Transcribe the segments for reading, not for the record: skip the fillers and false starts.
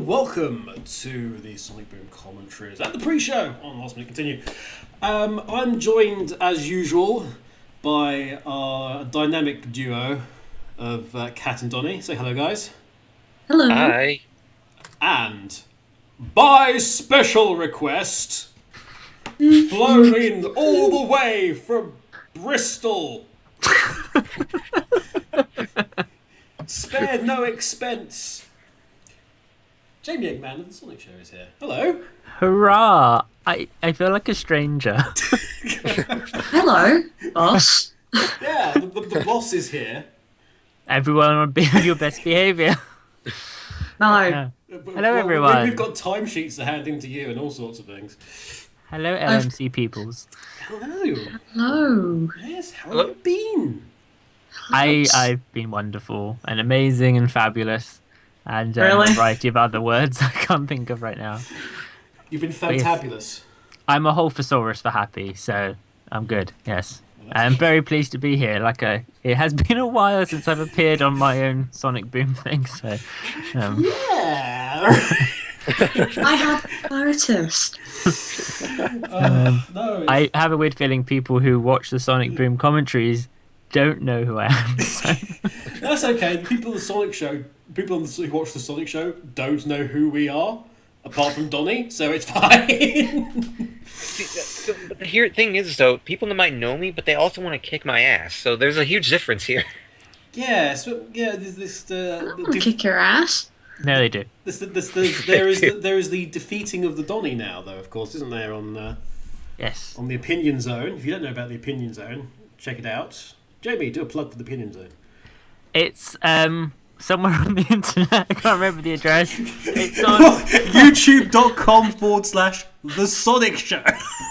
welcome to the Sonic Boom Commentaries and the pre-show on Last Minute Continue. I'm joined, as usual, by our dynamic duo of Kat and Donnie. Say hello, guys. Hello. Hi. And, by special request, flown in all the way from Bristol. Spared no expense. Jamie Eggman of the Sonic Show is here. Hello. Hurrah! I feel like a stranger. Hello, boss. Yeah, the boss is here. Everyone would be on your best behaviour. No. Yeah. Hello, everyone. We've got timesheets to hand in to you and all sorts of things. Hello, LMC peoples. Hello. Hello. Yes, how have you been? I've been wonderful and amazing and fabulous. And Really? a variety of other words I can't think of right now. You've been fantabulous. I'm a whole thesaurus for happy, so I'm good, yes. I'm very pleased to be here. It has been a while since I've appeared on my own Sonic Boom thing, so... Yeah! I have noticed. No. I have a weird feeling people who watch the Sonic Boom commentaries don't know who I am, so... That's okay. People who watch the Sonic Show don't know who we are, apart from Donnie, so it's fine. But the thing is, though, people might know me, but they also want to kick my ass. So there's a huge difference here. Yeah, so there's I don't want to kick your ass. No, they do. there is the defeating of the Donnie now, though. Of course, isn't there Yes. on the Opinion Zone? If you don't know about the Opinion Zone, check it out. Jamie, do a plug for the Opinion Zone. It's somewhere on the internet. I can't remember the address. It's on youtube.com/The Sonic Show.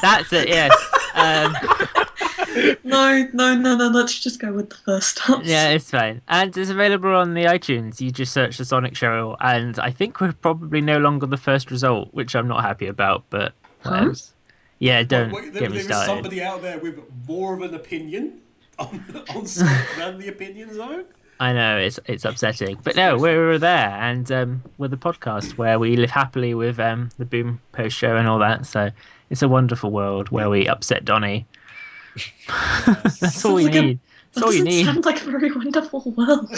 That's it, yes. No. Let's just go with the first time. Yeah, it's fine. And it's available on the iTunes. You just search the Sonic Show, and I think we're probably no longer the first result, which I'm not happy about, but Huh? yeah, don't Wait, get me there is started. somebody out there with more of an opinion on Sonic than the Opinion Zone? I know, it's upsetting. But no, we're there, and we're the podcast where we live happily with the Boom post show and all that. So it's a wonderful world where we upset Donnie. That's all we need. That's all you need. Sounds like a very wonderful world.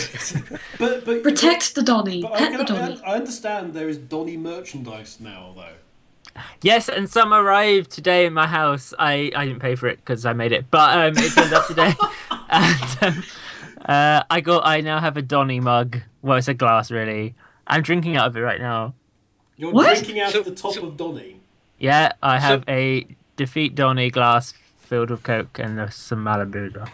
But Protect the Donnie. But Pet the Donnie. I understand there is Donnie merchandise now, though. Yes, and some arrived today in my house. I didn't pay for it because I made it, but it turned up today. And I now have a Donnie mug. Well, it's a glass, really. I'm drinking out of it right now. You're What? drinking out of the top of Donnie. Yeah, I have a Defeat Donnie glass filled with Coke and some Malibu as well.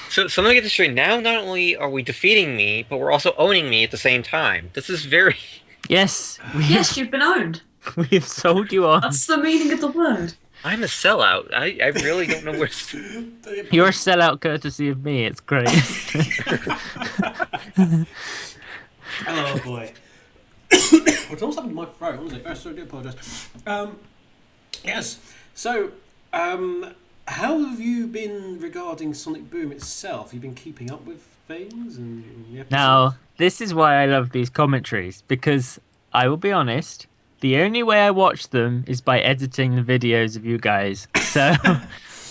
So let me get this straight. Now, not only are we defeating me, but we're also owning me at the same time. This is very... Yes, Yes, you've been owned. we've sold you on. That's the meaning of the word. I'm a sellout. I really don't know where... You're a sellout courtesy of me. It's great. Oh, boy. What's almost happened to my throat? What was it? Oh, sorry, I do apologise. Yes, so... how have you been regarding Sonic Boom itself? Have you been keeping up with things and the episodes? Now, this is why I love these commentaries, because I will be honest, the only way I watch them is by editing the videos of you guys. So,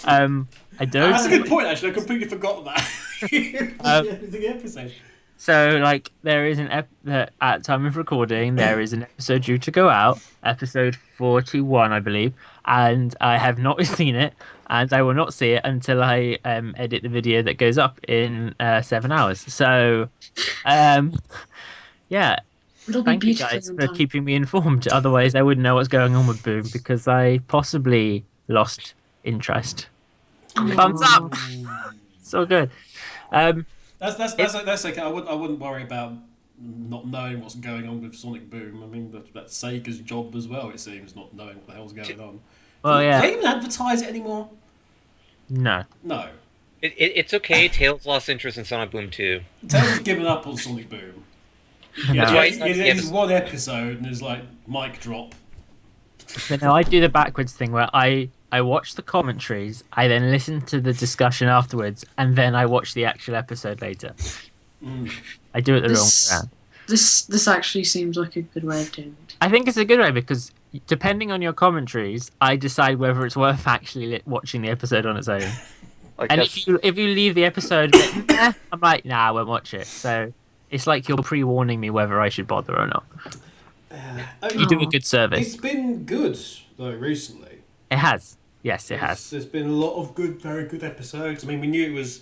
I don't... That's a good point, actually. I completely forgot that. The episode. So, there is at time of recording, there is an episode due to go out, episode 41, I believe, and I have not seen it, and I will not see it until I edit the video that goes up in 7 hours. So, yeah, It'll be thank you beautiful guys in for time. keeping me informed. Otherwise, I wouldn't know what's going on with Boom, because I possibly lost interest. Thumbs up! So good. That's okay. I wouldn't worry about not knowing what's going on with Sonic Boom. I mean, that's Sega's job as well, it seems, not knowing what the hell's going on. Well, Do yeah. they even advertise it anymore? No. No. It's okay. Tails lost interest in Sonic Boom 2. Tails has given up on Sonic Boom. No. It's one episode and there's mic drop. But no, I do the backwards thing where I watch the commentaries, I then listen to the discussion afterwards, and then I watch the actual episode later. I do it the wrong way around. This actually seems like a good way of doing it. I think it's a good way because depending on your commentaries, I decide whether it's worth actually watching the episode on its own. Like And that's if you leave the episode, a bit, meh, I'm like, nah, I won't watch it. So it's like you're pre-warning me whether I should bother or not. You do a good It's service. been good though recently. It has. Yes, it has. There's been a lot of good, very good episodes. I mean, we knew it was.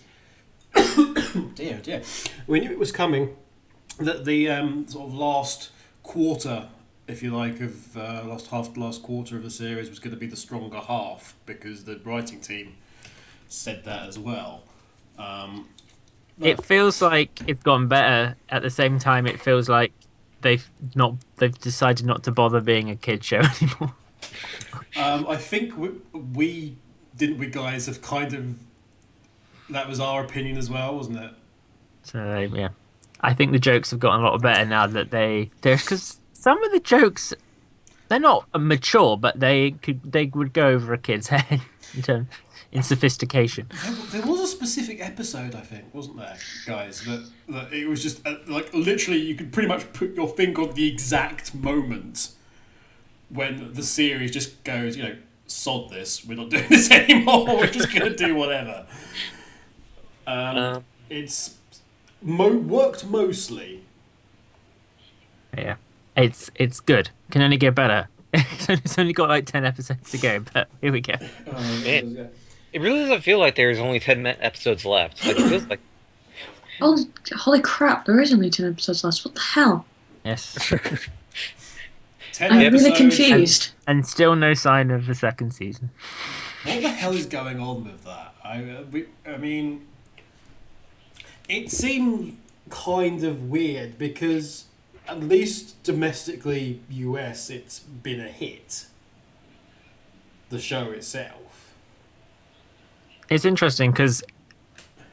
dear. We knew it was coming. That the sort of last quarter, if you like, of last quarter of the series was going to be the stronger half because the writing team said that as well. It feels like it's gotten better. At the same time, it feels like they've decided not to bother being a kid show anymore. I think we guys have kind of. That was our opinion as well, wasn't it? So yeah, I think the jokes have gotten a lot better now that there's because some of the jokes they're not mature, but they would go over a kid's head in sophistication. There was a specific episode, I think, wasn't there, guys? That it was just like literally you could pretty much put your finger on the exact moment when the series just goes, sod this, we're not doing this anymore, we're just going to do whatever. It's worked mostly. Yeah, it's good. Can only get better. It's only got like 10 episodes to go, but here we go. it really doesn't feel like there's only 10 episodes left. Like it feels like Oh, holy crap! There is only 10 episodes left. What the hell? Yes, 10 I'm episodes. really confused. and still no sign of the second season. What the hell is going on with that? I mean, it seemed kind of weird because at least domestically US, it's been a hit. The show itself. It's interesting because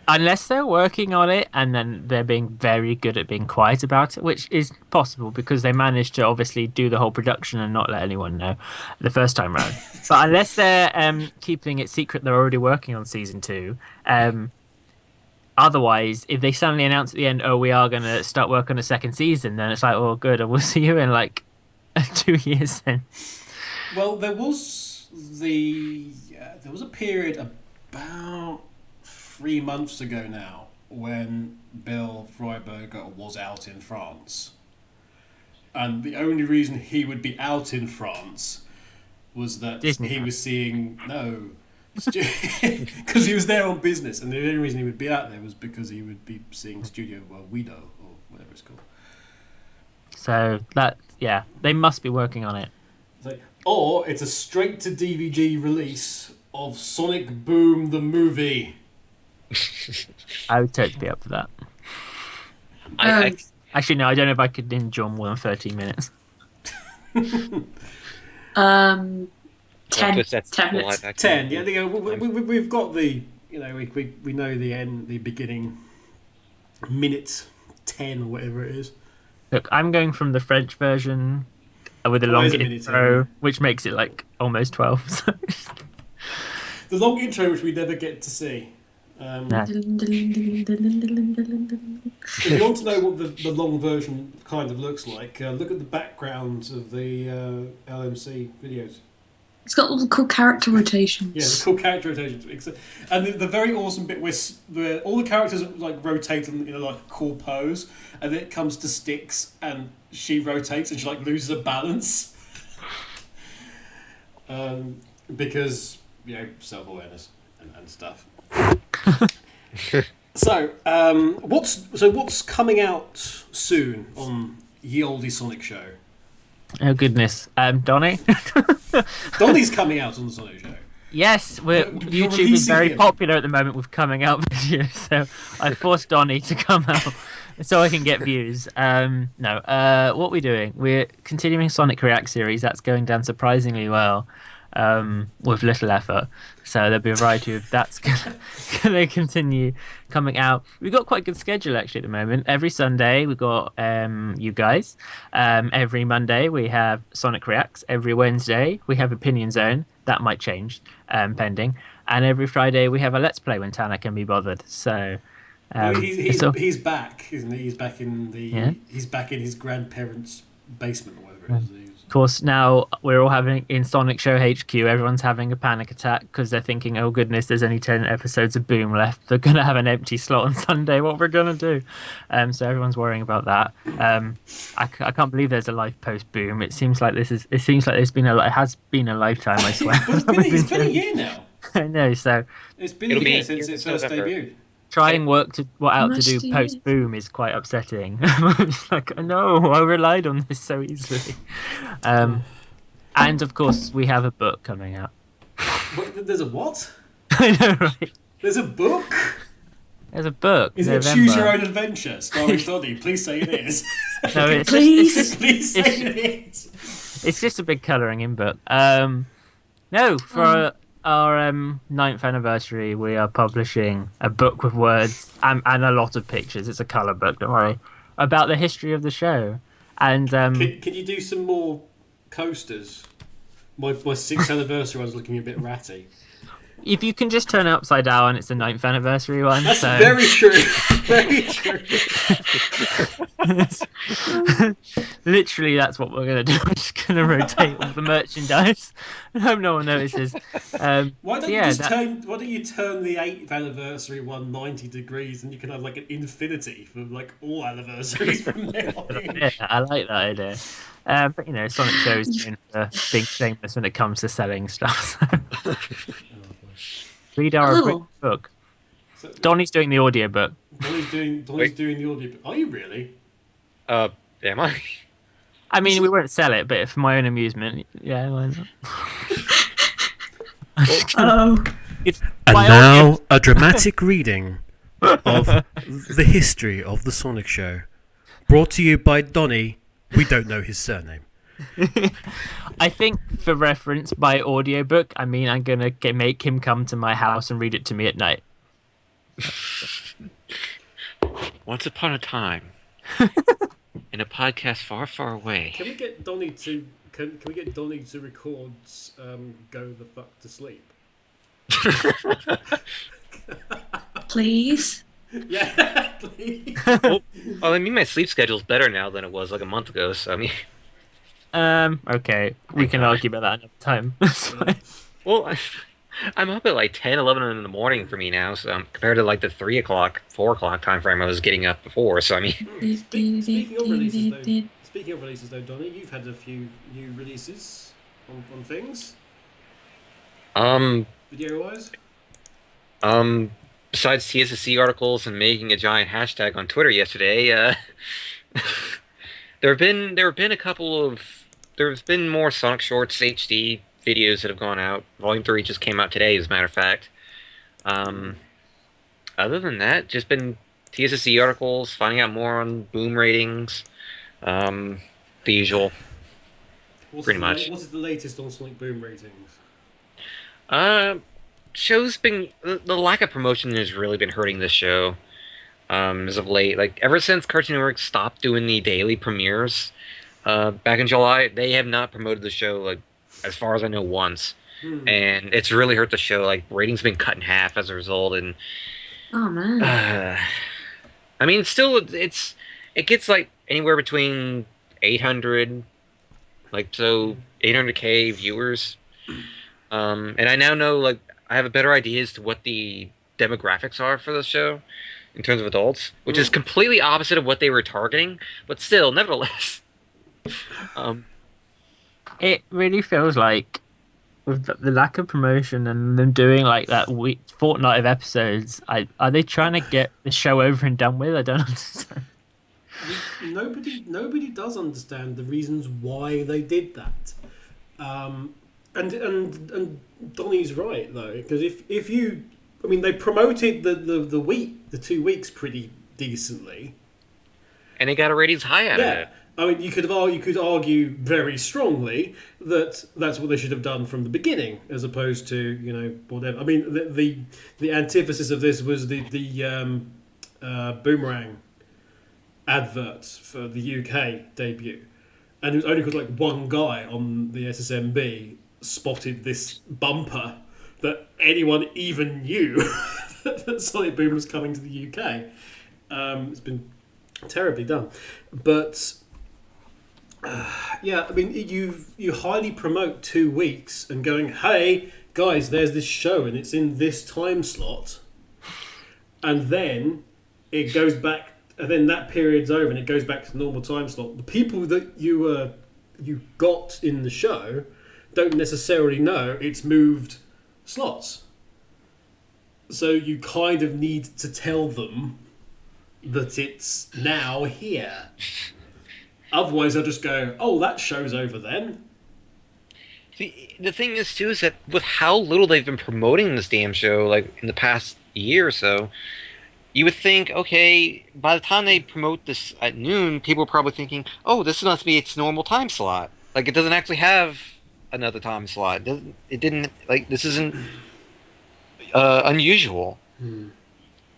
unless they're working on it and then they're being very good at being quiet about it, which is possible because they managed to obviously do the whole production and not let anyone know the first time round. But unless they're keeping it secret, they're already working on season 2. Otherwise, if they suddenly announce at the end, "Oh, we are going to start work on a second season," then it's like, "Oh, good, and we'll see you in like 2 years then." Well, there was a period about 3 months ago now when Bill Freiberger was out in France, and the only reason he would be out in France was that he was seeing because he was there on business, and the only reason he would be out there was because he would be seeing Studio Guido or whatever it's called. So they must be working on it. Or it's a straight to DVD release of Sonic Boom the movie. I would totally be up for that. Actually, no, I don't know if I could endure more than 13 minutes. 10 minutes. 10, yeah. We've got the, we know the end, the beginning, minute 10 or whatever it is. Look, I'm going from the French version with the long intro, which makes it like almost 12. So. The long intro, which we never get to see. If you want to know what the long version kind of looks like, look at the backgrounds of the LMC videos. It's got all the cool character rotations. Yeah, the cool character rotations. And the very awesome bit where all the characters like rotate in like a cool pose, and then it comes to Styx, and she rotates and she like loses her balance. Because self-awareness and stuff. So what's coming out soon on Ye Olde Sonic Show? Oh goodness, Donnie. Donnie's coming out on the Sonic Show. Yes, YouTube is very popular at the moment with coming out videos, so I forced Donnie to come out so I can get views. What are we doing? We're continuing Sonic React series. That's going down surprisingly well. With little effort, so there'll be a variety of that's gonna continue coming out. We've got quite a good schedule actually at the moment. Every Sunday we've got you guys. Every Monday we have Sonic Reacts. Every Wednesday we have Opinion Zone. That might change pending. And every Friday we have a Let's Play when Tana can be bothered. So Well, So he's back, isn't he? Yeah. He's back in his grandparents' basement or whatever it is. of course, now we're all having in Sonic Show HQ. Everyone's having a panic attack because they're thinking, "Oh goodness, there's only 10 episodes of Boom left. They're gonna have an empty slot on Sunday. What we're gonna do?" So everyone's worrying about that. I can't believe there's a life post Boom. It seems like this is. It seems like it has been a lifetime. I swear. But it's been a year now. I know. So It's been It'll a be year since year it this first November. debuted. trying what out to Must do do post Boom is quite upsetting. It's like, no, I relied on this so easily. And of course, we have a book coming out. There's a what? I know, right? There's a book? There's a book. Is it November. Choose Your Own Adventure, starring Donnie? Please say it is. No, it's Please. just, Please say it's, it is. it's just a big colouring in book. No, for our 9th anniversary, we are publishing a book with words and a lot of pictures. It's a colour book, don't worry, about the history of the show. And Can you do some more coasters? My 6th anniversary one's looking a bit ratty. if you can just turn it upside down, it's the 9th anniversary one. That's so. very true. Very true. Literally, that's what we're going to do. We're just going to rotate all the merchandise and hope no one notices. Why don't yeah, Why don't you turn the 8th anniversary one 90 degrees, and you can have like an infinity for like all anniversaries from now on? Yeah, I like that idea. But you know, Sonic Show is known for being shameless when it comes to selling stuff. So. Read our Oh. book. So, Donnie's doing the audiobook. Donnie's doing the audio. Are you really? Am I? I mean, we won't sell it, but for my own amusement, yeah. Why not? Oh. And My now, a dramatic reading of the history of the Sonic Show, brought to you by Donnie. We don't know his surname. I think, for reference, by audiobook, I mean I'm gonna make him come to my house and read it to me at night. Once upon a time, in a podcast far, far away. Can we get Donnie to record "Go the Fuck to Sleep"? Please. Yeah, please. Well, I mean, my sleep schedule's better now than it was like a month ago. So I mean, Okay, we can argue about that another time. That's fine. well, I'm up at like 10, 11 in the morning for me now. So compared to like the 3 o'clock, 4 o'clock time frame I was getting up before. So I mean, Speaking of releases, though, Donnie, you've had a few new releases on things, video-wise. Besides TSSC articles and making a giant hashtag on Twitter yesterday, there's been more Sonic Shorts HD videos that have gone out. Volume 3 just came out today, as a matter of fact. Other than that, just been TSSC articles, finding out more on Boom ratings, the usual. Pretty much. What is the latest on Sonic Boom ratings? Show's been the lack of promotion has really been hurting this show. As of late, like ever since Cartoon Network stopped doing the daily premieres, back in July, they have not promoted the show like as far as I know once, and it's really hurt the show. Like ratings been cut in half as a result, and Oh man. I mean, still it gets like anywhere between 800, like so 800K viewers, and I now know like. I have a better idea as to what the demographics are for the show in terms of adults, which is completely opposite of what they were targeting, but still, nevertheless. It really feels like, with the lack of promotion and them doing like that fortnight of episodes, are they trying to get the show over and done with? I don't understand. Nobody does understand the reasons why they did that. And Donnie's right though, because if you, I mean, they promoted the 2 weeks pretty decently, And they got a ratings high out of it. I mean, you could argue very strongly that that's what they should have done from the beginning, as opposed to whatever. I mean, the antithesis of this was the Boomerang adverts for the UK debut, and it was only because like one guy on the SSMB spotted this bumper that anyone even knew that Sonic Boom was coming to the UK. It's been terribly done, but yeah, I mean, you highly promote 2 weeks and going, hey guys, there's this show and it's in this time slot, and then it goes back, and then that period's over and it goes back to the normal time slot. The people that you got in the show don't necessarily know it's moved slots, so you kind of need to tell them that it's now here. Otherwise they'll just go, oh, that show's over then. The thing is, too, is that with how little they've been promoting this damn show, like, in the past year or so, you would think, okay, by the time they promote this at noon, people are probably thinking, oh, this must be its normal time slot. Like, it doesn't actually have another time slot. It didn't, like, this isn't unusual.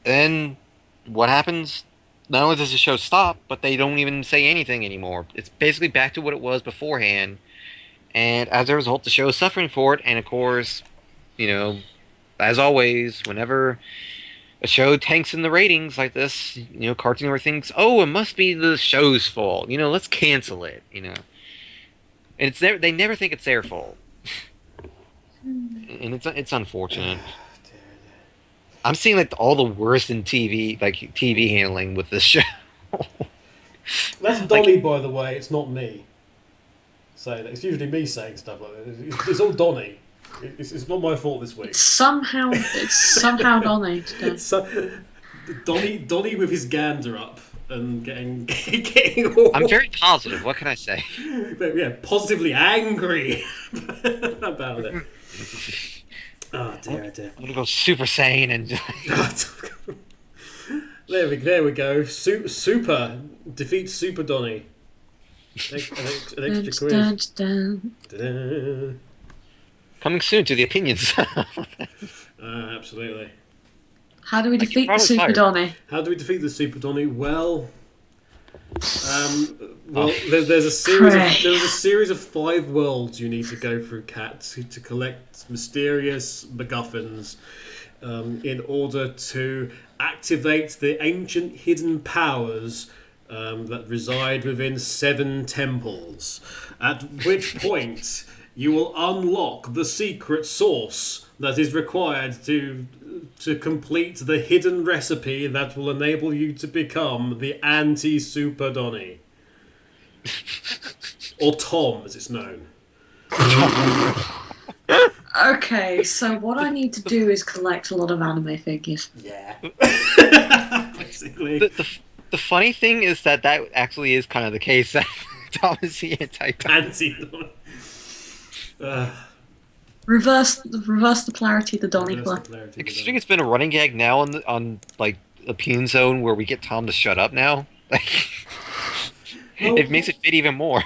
Then what happens? Not only does the show stop, but they don't even say anything anymore. It's basically back to what it was beforehand. And as a result, the show is suffering for it. And of course, you know, as always, whenever a show tanks in the ratings like this, you know, Cartoon Network thinks, oh, it must be the show's fault. You know, let's cancel it, you know. And they never think it's their fault. And it's unfortunate. I'm seeing like all the worst in TV handling with this show. That's Donnie, by the way. It's not me saying that. It's usually me saying stuff like that. It's all Donnie. It's not my fault this week. Somehow Donnie today. Donnie with his gander up and getting all... I'm very positive. What can I say? Yeah, positively angry about it. Oh dear. I'm gonna go Super Saiyan and. There we go. Super defeats Super Donnie. An extra quiz. Dun. Coming soon to the opinions. Absolutely. How do we defeat the Super Donnie? How do we defeat the Super Donnie? Well, there's a series of 5 worlds you need to go through, Kat, to collect mysterious MacGuffins in order to activate the ancient hidden powers that reside within 7 temples. At which point you will unlock the secret sauce that is required to complete the hidden recipe that will enable you to become the anti-Super Donnie. Or Tom, as it's known. Okay, so what I need to do is collect a lot of anime figures. Yeah. Basically. The funny thing is that actually is kind of the case. That Tom is the anti-Donnie. Reverse the polarity of the Donnie play. I think it's been a running gag now on like the Peen Zone where we get Tom to shut up now. It makes it fit even more.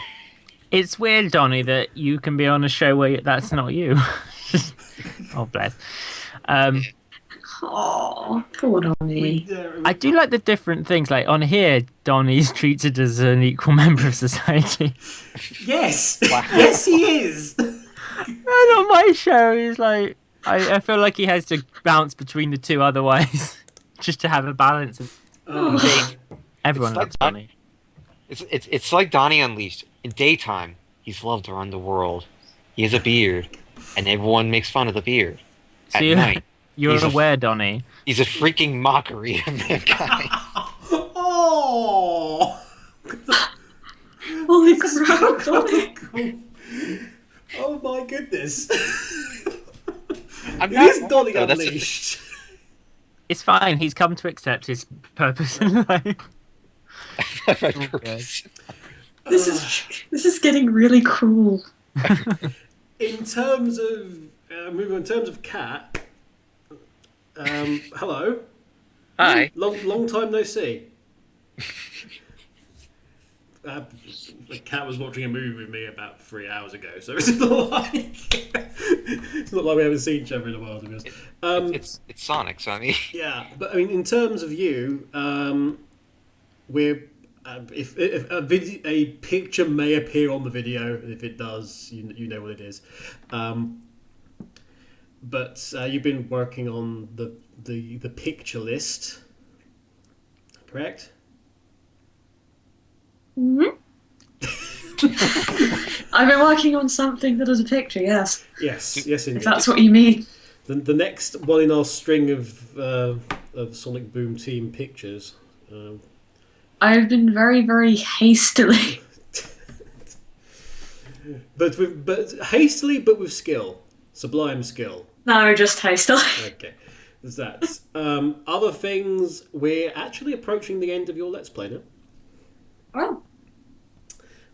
It's weird, Donnie, that you can be on a show where that's not you. Oh, bless. Oh, poor Donnie. I do like the different things. Like on here, Donnie's treated as an equal member of society. Yes. Wow. Yes, he is. And on my show, he's like, I feel like he has to bounce between the two otherwise, just to have a balance. Everyone loves Donnie. It's like Donnie Unleashed. In daytime, he's loved around the world. He has a beard, and everyone makes fun of the beard. At night, you're aware, Donnie. He's a freaking mockery of mankind. Oh! Holy crap, Donnie! Oh my goodness! I'm It is Donnie Unleashed. It's fine. He's come to accept his purpose in life. This is getting really cruel. In terms of Kat, hello. Hi. Long time no see. Kat was watching a movie with me about 3 hours ago, so it's not like we haven't seen each other in a while. To be honest, it's Sonic, so I mean. Yeah, but I mean, in terms of you, we're if a picture may appear on the video, and if it does, you know what it is. but you've been working on the picture list, correct? Hmm. I've been working on something that is a picture. Yes, Yes, indeed. if that's what you mean. The next one in our string of Sonic Boom Team pictures. I've been very, very hastily. But hastily, but with skill, sublime skill. No, just hastily. Okay, there's that. Other things, we're actually approaching the end of your Let's Play now. Oh.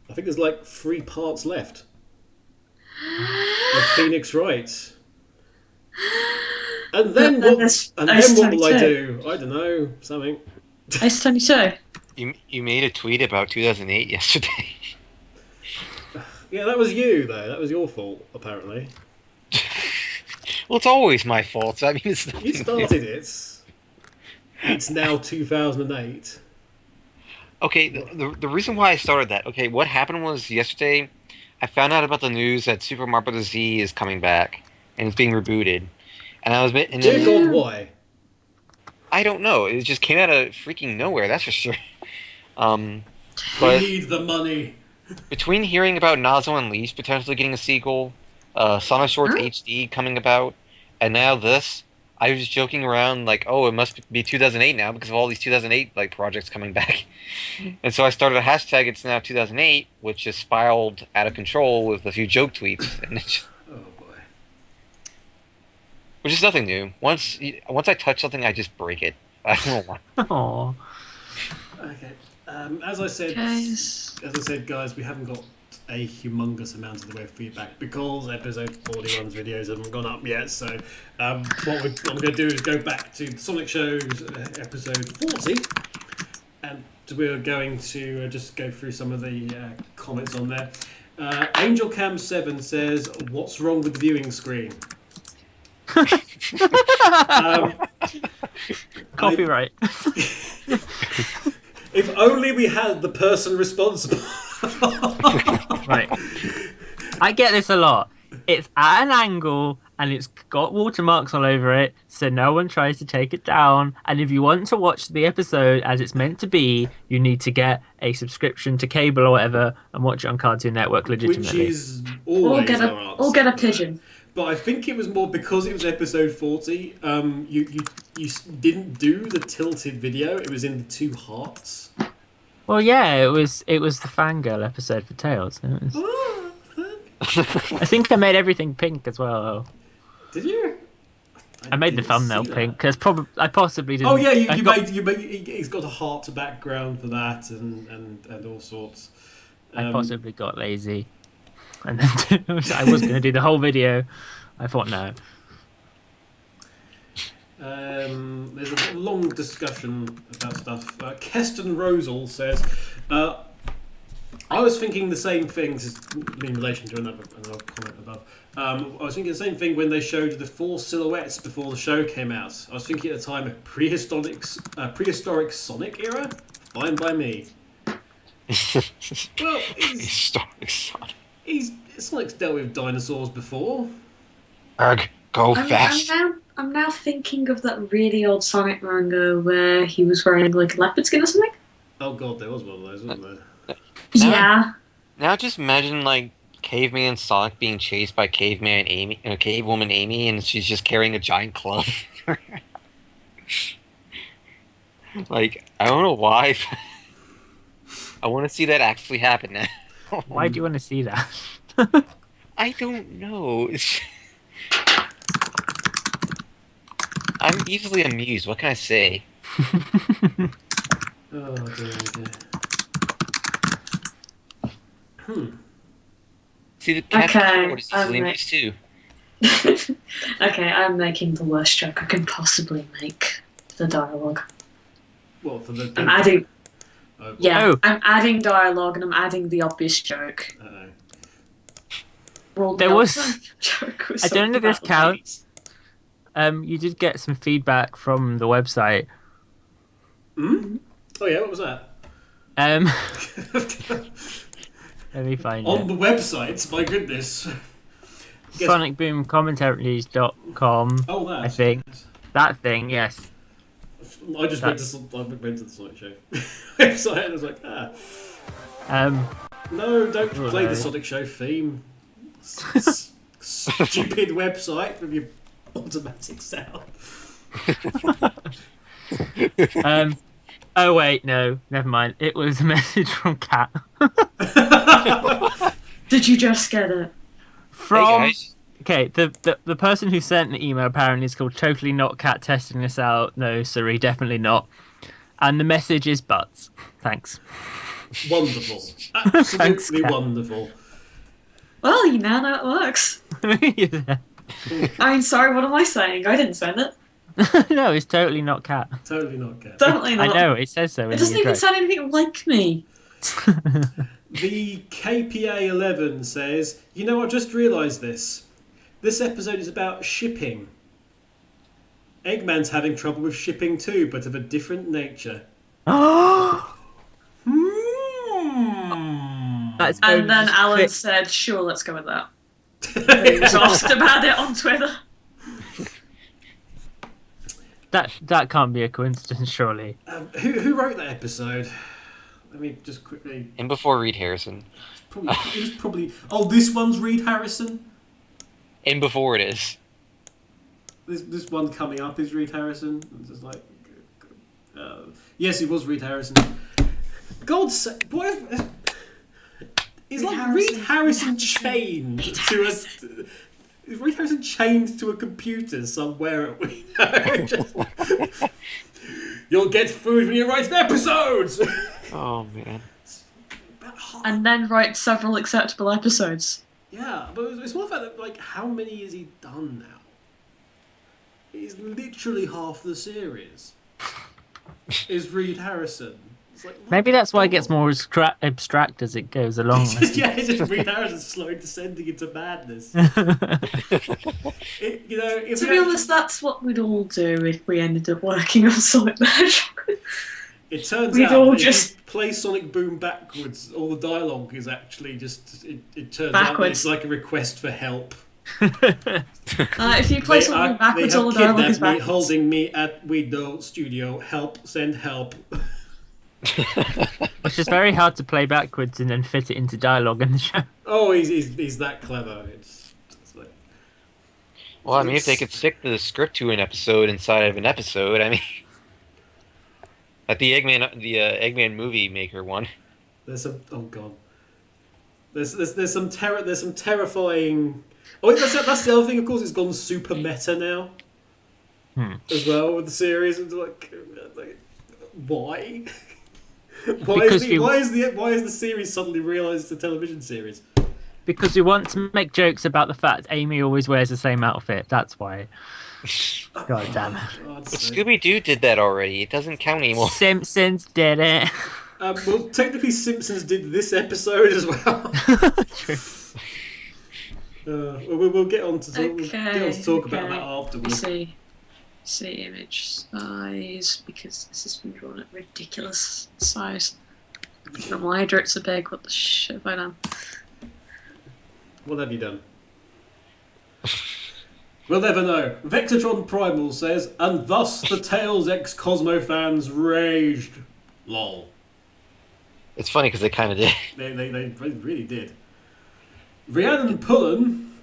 I think there's like 3 parts left. Of Phoenix Wright. And then what? And then what will I do? I don't know. Something. Ace 22. You made a tweet about 2008 yesterday. Yeah, that was you though. That was your fault, apparently. Well, it's always my fault. I mean, it's You nothing started it. It's now 2008. Okay, the reason why I started that. Okay, what happened was yesterday, I found out about the news that Super Mario Bros. Z is coming back and it's being rebooted, and I was and Dear then, God, why? I don't know. It just came out of freaking nowhere. That's for sure. We But need the money. between hearing about Nazo Unleashed potentially getting a sequel, Sonic Swords HD coming about, and now this, I was just joking around like, oh, it must be 2008 now because of all these 2008 like projects coming back. And so I started a hashtag. It's now 2008, which just spiraled out of control with a few joke tweets, and it's Oh boy. which is nothing new. Once I touch something, I just break it. I don't know why. Aw. Okay. As I said, guys, we haven't got a humongous amount of the way of feedback because episode 41's videos haven't gone up yet. So what I'm going to do is go back to the Sonic Show's episode 40, and we're going to just go through some of the comments on there. Angel Cam 7 says, "What's wrong with the viewing screen?" Copyright. If only we had the person responsible. Right. I get this a lot. It's at an angle and it's got watermarks all over it, so no one tries to take it down. And if you want to watch the episode as it's meant to be, you need to get a subscription to cable or whatever and watch it on Cartoon Network legitimately. Which is always our answer. Or get a pigeon. But I think it was more because it was episode 40. You didn't do the tilted video. It was in the 2 hearts. Well, yeah, it was the Fangirl episode for Tails. It was... I think I made everything pink as well. Did you? I made the thumbnail pink because I possibly didn't. Oh yeah, you made. He's got a heart background for that and all sorts. I possibly got lazy, and then I was going to do the whole video. I thought no. There's a long discussion about stuff. Keston Rosal says, I was thinking the same thing, this is in relation to another comment above. I was thinking the same thing when they showed the 4 silhouettes before the show came out. I was thinking at the time of prehistoric Sonic era? Fine by me. Well, Prehistoric Sonic. Sonic's dealt with dinosaurs before. Arg, go fast. I'm now thinking of that really old Sonic manga where he was wearing like a leopard skin or something. Oh god, there was one of those, wasn't there? Yeah. Now just imagine like Caveman Sonic being chased by Caveman Amy, Cavewoman Amy, and she's just carrying a giant club. Like, I don't know why. I want to see that actually happen now. Why do you want to see that? I don't know. I'm easily amused. What can I say? Oh dear. See, the cat Okay, is easily amused too. Okay, I'm making the worst joke I can possibly make. The dialogue. What, for the... I'm adding... Oh, Yeah, Oh. I'm adding dialogue and I'm adding the obvious joke. uh-oh. Well, There the was- obvious joke was I don't know if this something about counts. You did get some feedback from the website. Hmm? Oh yeah, what was that? Let me find On it. the website, my goodness. sonicboomcommentaries.com. Oh, that. I think. That thing, yes. I just went to the Sonic Show website and I was like, no, don't play the Sonic Show theme. Stupid website with your automatic sound. Oh wait, no, never mind. It was a message from Kat. Did you just get it? Hey guys. Okay, the person who sent the email apparently is called Totally Not Cat Testing This Out. No, sorry, definitely not. And the message is butts. Thanks. Wonderful. Absolutely Thanks, Kat. wonderful. Well, you now know it works. Yeah. I mean, sorry, what am I saying? I didn't send it. No, it's totally not Cat. Totally not Cat. Definitely not. I know, it says so. It doesn't even sound anything like me. The KPA11 says, you know, I just realised this. This episode is about shipping. Eggman's having trouble with shipping too, but of a different nature. That's And then Alan fit. said, sure, let's go with that. He was asked about it on Twitter. That can't be a coincidence, surely. Who wrote that episode? Let me just quickly... And before Reed Harrison. It was probably... Oh, this one's Reed Harrison? And before it is. This one coming up is Reed Harrison. It's just like... yes, it was Reed Harrison. God's sake... What if... Is like Reed Harrison chained to a... Is Reed Harrison chained to a computer somewhere at You'll get food when you write an episode! Oh man. And then write several acceptable episodes. Yeah, but it's more the fact that, like, how many has he done now? He's literally half the series. Is Reed Harrison. It's like, Maybe that's why it gets more abstract as it goes along. yeah, it's just Reed Harrison slowly descending into madness. To be honest, that's what we'd all do if we ended up working on Sonic the Hedgehog. It turns We'd out all that just- if you play Sonic Boom backwards, all the dialogue is actually just... It turns out that Backwards. it's like a request for help. If you play Sonic backwards, all the dialogue is me, backwards. holding me at window studio. Help, send help. Which is very hard to play backwards and then fit it into dialogue in the show. Oh, he's that clever. It's like... Well, I mean, if they could stick the script to an episode inside of an episode, I mean, like the Eggman movie maker one. There's some... Oh, God. There's some terrifying... Oh, that's the other thing, of course, it's gone super meta now. As well, with the series. It's like why? Why is the series suddenly realised it's a television series? Because we want to make jokes about the fact Amy always wears the same outfit. That's why. God damn it. But Scooby-Doo did that already. It doesn't count anymore. Simpsons did it. Well, technically, Simpsons did this episode as well. True. We'll get on to talk about that Let afterwards. me see image size, because this has been drawn at ridiculous size. Normal hydrates are big. What the shit have I done? What have you done? We'll never know. Vectortron Primal says, and thus the Tails X Cosmo fans raged. Lol. It's funny because they kind of did. They really did. Rhiannon Pullen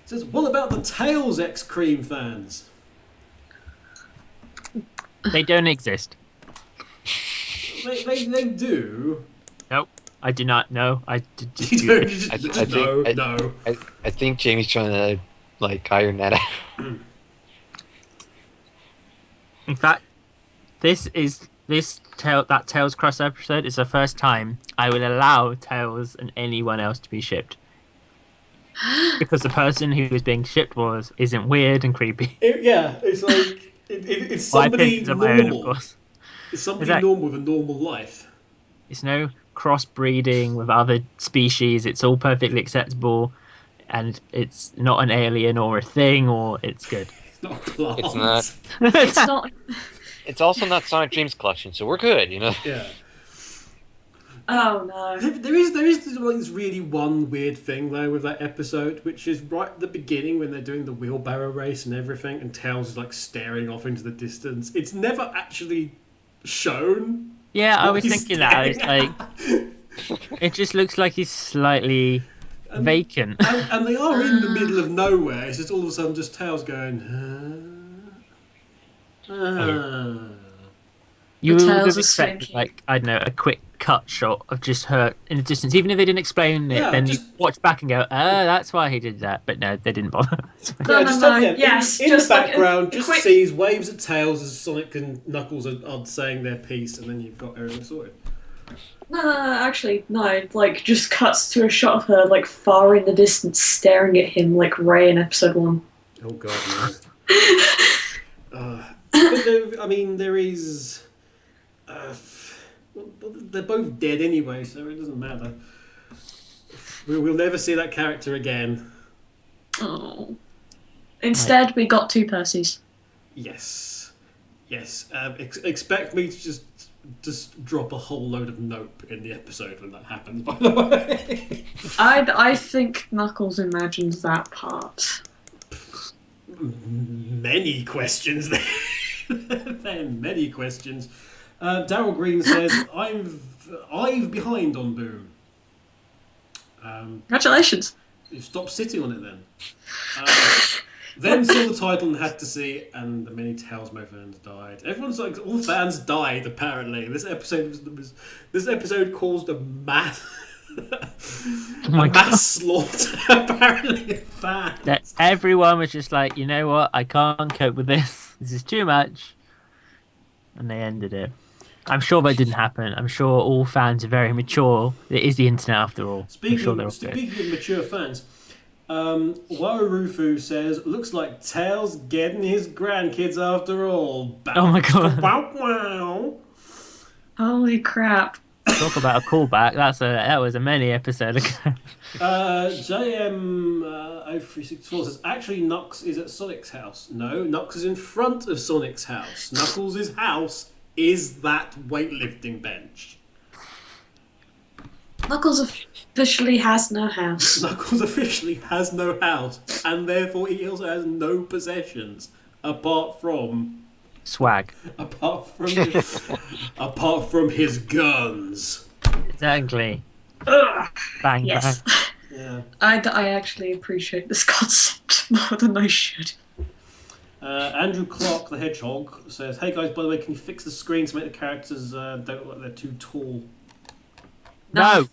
says, what about the Tails X Cream fans? They don't exist. They do. Nope. I do not know. I think Jamie's trying to like iron that out. In fact, that Tails cross episode is the first time I will allow Tails and anyone else to be shipped. Because the person who is being shipped isn't weird and creepy. It's like it's somebody normal. It's somebody normal with a normal life. It's no crossbreeding with other species. It's all perfectly acceptable, and it's not an alien or a thing, or it's good. It's not a plant. It's not. It's not. It's also not Sonic Dreams collection, so we're good, you know. Yeah. Oh no. There is like this really one weird thing though with that episode, which is right at the beginning when they're doing the wheelbarrow race and everything, and Tails is like staring off into the distance. It's never actually shown. Yeah, I what was he's thinking that. It's staring like it just looks like he's slightly vacant. and they are in the middle of nowhere. It's just all of a sudden just Tails going. You The would Tails have is expected, slinky. like, I don't know, a quick cut shot of just her in the distance. Even if they didn't explain it, Yeah, then just- you watch back and go, that's why he did that. But no, they didn't bother. No, just no, have them yes, in the just like a background, just quick- sees waves at Tails as Sonic and Knuckles are saying their piece, and then you've got everything sorted. No, actually, no. Like, just cuts to a shot of her, like, far in the distance, staring at him like Ray in episode 1. Oh god, no. But there is. Well, they're both dead anyway, so it doesn't matter. We'll never see that character again. Oh. Instead, we got 2 Percys. Yes. Expect me to just drop a whole load of nope in the episode when that happens, by the way. I think Knuckles imagined that part. Many questions there. There are many questions. Daryl Green says, I've behind on Boom. Congratulations. You stop sitting on it then. Then saw the title and had to see it, and the many Tailsmo fans died. Everyone's like, all fans died apparently. This episode caused a mass slaughter apparently of fans. That everyone was just like, you know what? I can't cope with this. This is too much. And they ended it. I'm sure that didn't happen. I'm sure all fans are very mature. It is the internet after all. I'm sure they're all good. Speaking of mature fans, Warufu says, looks like Tails getting his grandkids after all. Oh my God. Wow, wow. Holy crap. Talk about a callback. That was a many episode ago. JM0364 says, actually, Nux is at Sonic's house. No, Nux is in front of Sonic's house. Knuckles' house is that weightlifting bench. Knuckles officially has no house. Knuckles officially has no house, and therefore he also has no possessions apart from Swag. apart from his guns. Exactly. Ugh. Bang, Yes. bang. Yeah. I actually appreciate this concept more than I should. Andrew Clark, the Hedgehog, says, "Hey guys, by the way, can you fix the screen to make the characters don't look like they're too tall?" No.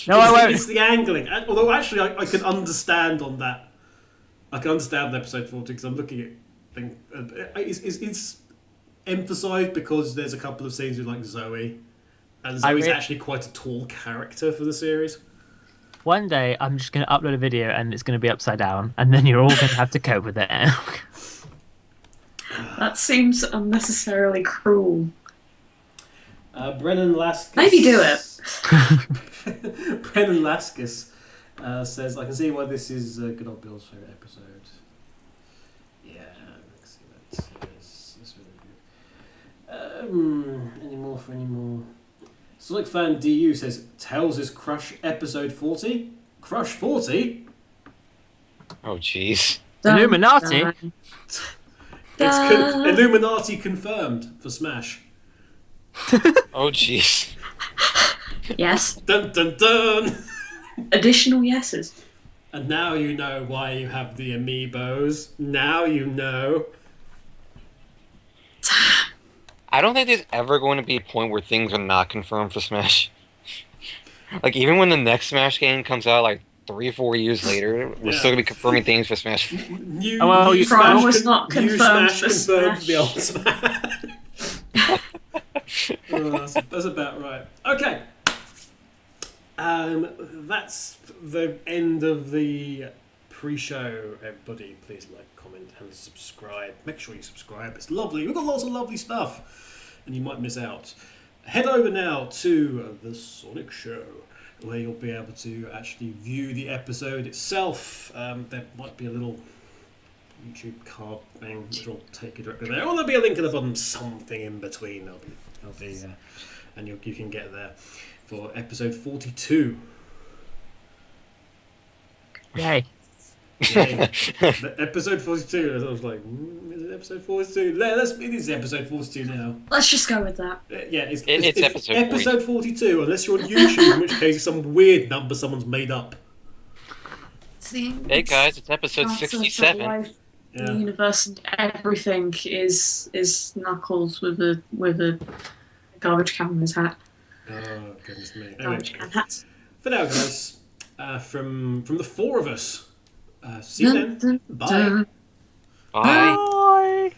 No, I won't. It's the angling. Although actually, I can understand on that. I can understand episode 40 because I'm looking at things. It's emphasised because there's a couple of scenes with like Zoe, and Zoe's actually quite a tall character for the series. One day, I'm just going to upload a video and it's going to be upside down, and then you're all going to have to cope with it. That seems unnecessarily cruel. Brennan Laskus. Maybe do it. Brennan Laskus says, "I can see why this is Good Old Bill's favourite episode." Yeah, I can see that. It's really good. Any more? Sonic fan DU says, "Tails' Crush episode 40? Crush 40? Oh, jeez. Illuminati? Illuminati confirmed for Smash. Oh, jeez. Yes. Dun dun dun! Additional yeses. And now you know why you have the amiibos. Now you know." I don't think there's ever going to be a point where things are not confirmed for Smash. Like, even when the next Smash game comes out, like, 3 or 4 years later, we're still going to be confirming things for Smash. New Prime was not new confirmed Smash for confirmed Smash. the old Smash. Oh, that's about right. Okay. That's the end of the pre-show. Everybody, please like, comment, and subscribe. Make sure you subscribe. It's lovely. We've got lots of lovely stuff, and you might miss out. Head over now to the Sonic Show, where you'll be able to actually view the episode itself. There might be a little YouTube card thing which will take you directly there, or there'll be a link at the bottom, something in between. There'll be and you can get there. for episode 42. Yay. Yay. Episode 42. I was like, is it episode 42? It is episode 42 now. Let's just go with that. Yeah, it's episode 42, unless you're on YouTube, in which case it's some weird number someone's made up. Hey guys, it's episode 67. Life, Yeah. the universe and everything is Knuckles with a garbage can in his hat. Oh, goodness me. Anyway, Garbage can hats. for now, guys, from the four of us, see you then. Bye. Bye. Bye.